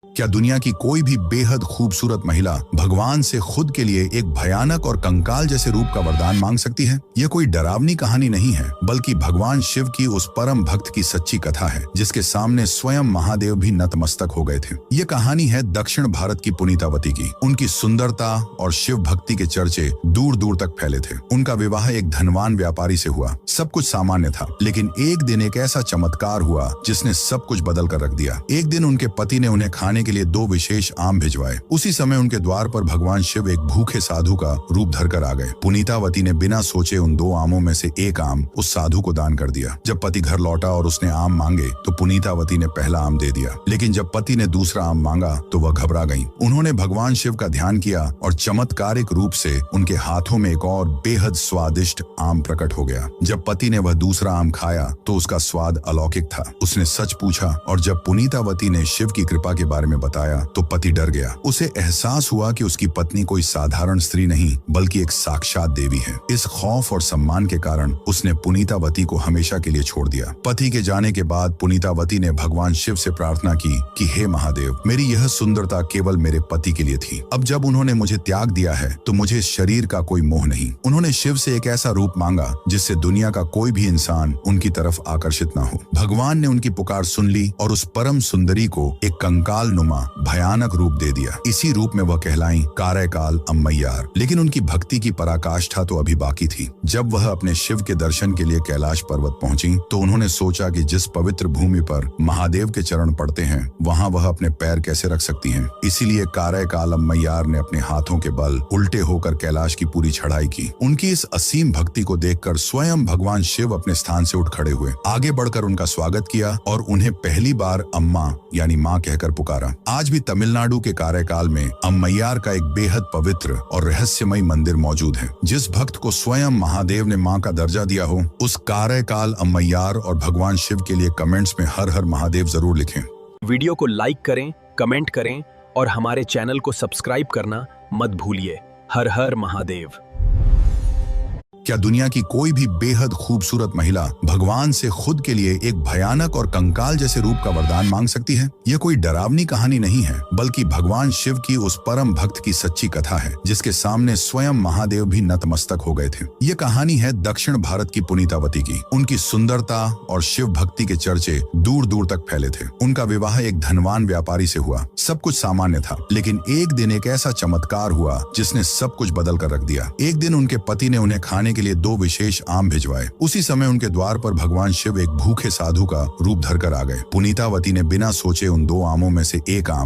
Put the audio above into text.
क्या दुनिया की कोई भी बेहद खूबसूरत महिला भगवान से खुद के लिए एक भयानक और कंकाल जैसे रूप का वरदान मांग सकती है? यह कोई डरावनी कहानी नहीं है, बल्कि भगवान शिव की उस परम भक्त की सच्ची कथा है, जिसके सामने स्वयं महादेव भी नतमस्तक हो गए थे। ये कहानी है दक्षिण भारत की पुनीतावती की। उनकी सुंदरता और शिव भक्ति के चर्चे दूर दूर तक फैले थे। उनका विवाह एक धनवान व्यापारी से हुआ। सब कुछ सामान्य था, लेकिन एक दिन एक ऐसा चमत्कार हुआ जिसने सब कुछ बदल कर रख दिया। एक दिन उनके पति ने उन्हें खाने के लिए 2 विशेष आम भिजवाए। उसी समय उनके द्वार पर भगवान शिव एक भूखे साधु का रूप धरकर आ गए। पुनीतावती ने बिना सोचे उन 2 आमों में से एक आम उस साधु को दान कर दिया। जब पति घर लौटा और उसने आम मांगे तो पुनीतावती ने पहला आम दे दिया, लेकिन जब पति ने दूसरा आम मांगा तो वह घबरा गईं। उन्होंने भगवान शिव का ध्यान किया और चमत्कारिक रूप से उनके हाथों में एक और बेहद स्वादिष्ट आम प्रकट हो गया। जब पति ने वह दूसरा आम खाया तो उसका स्वाद अलौकिक था। उसने सच पूछा और जब पुनीतावती ने शिव की कृपा के बारे में बताया तो पति डर गया। उसे एहसास हुआ कि उसकी पत्नी कोई साधारण स्त्री नहीं, बल्कि एक साक्षात देवी है। इस खौफ और सम्मान के कारण उसने पुनीतावती को हमेशा के लिए छोड़ दिया। पति के जाने के बाद पुनीतावती ने भगवान शिव से प्रार्थना की कि हे महादेव, मेरी यह सुंदरता केवल मेरे पति के लिए थी। अब जब उन्होंने मुझे त्याग दिया है तो मुझे शरीर का कोई मोह नहीं। उन्होंने शिव से एक ऐसा रूप मांगा जिससे दुनिया का कोई भी इंसान उनकी तरफ आकर्षित न हो। भगवान ने उनकी पुकार सुन ली और उस परम सुंदरी को एक कंकाल नुमा भयानक रूप दे दिया। इसी रूप में वह कहलाई कार्यकाल अम्मैयार। लेकिन उनकी भक्ति की पराकाष्ठा तो अभी बाकी थी। जब वह अपने शिव के दर्शन के लिए कैलाश पर्वत पहुंची तो उन्होंने सोचा कि जिस पवित्र भूमि पर महादेव के चरण पड़ते हैं, वहां वह अपने पैर कैसे रख सकती हैं। इसीलिए कार्यकाल अम्मैयार ने अपने हाथों के बल उल्टे होकर कैलाश की पूरी चढ़ाई की। उनकी इस असीम भक्ति को देखकर स्वयं भगवान शिव अपने स्थान से उठ खड़े हुए, आगे बढ़कर उनका स्वागत किया और उन्हें पहली बार अम्मा यानी माँ कहकर पुकारा। आज भी तमिलनाडु के कार्यकाल में अम्मैयार का एक बेहद पवित्र और रहस्यमय मंदिर मौजूद है। जिस भक्त को स्वयं महादेव ने माँ का दर्जा दिया हो, उस कार्यकाल अम्मैयार और भगवान शिव के लिए कमेंट्स में हर हर महादेव जरूर लिखें। वीडियो को लाइक करें, कमेंट करें और हमारे चैनल को सब्सक्राइब करना मत भूलिए। हर हर महादेव। क्या दुनिया की कोई भी बेहद खूबसूरत महिला भगवान से खुद के लिए एक भयानक और कंकाल जैसे रूप का वरदान मांग सकती है? यह कोई डरावनी कहानी नहीं है, बल्कि भगवान शिव की उस परम भक्त की सच्ची कथा है, जिसके सामने स्वयं महादेव भी नतमस्तक हो गए थे। ये कहानी है दक्षिण भारत की पुनीतावती की। उनकी सुंदरता और शिव भक्ति के चर्चे दूर दूर तक फैले थे। उनका विवाह एक धनवान व्यापारी से हुआ। सब कुछ सामान्य था, लेकिन एक दिन एक ऐसा चमत्कार हुआ जिसने सब कुछ बदल कर रख दिया। एक दिन उनके पति ने उन्हें खाने के लिए 2 विशेष आम भिजवाए। उसी समय उनके द्वार पर भगवान शिव एक भूखे साधु का रूप धरकर आ गए। पुनीतावती ने बिना सोचे उन 2 आमों में से एक आम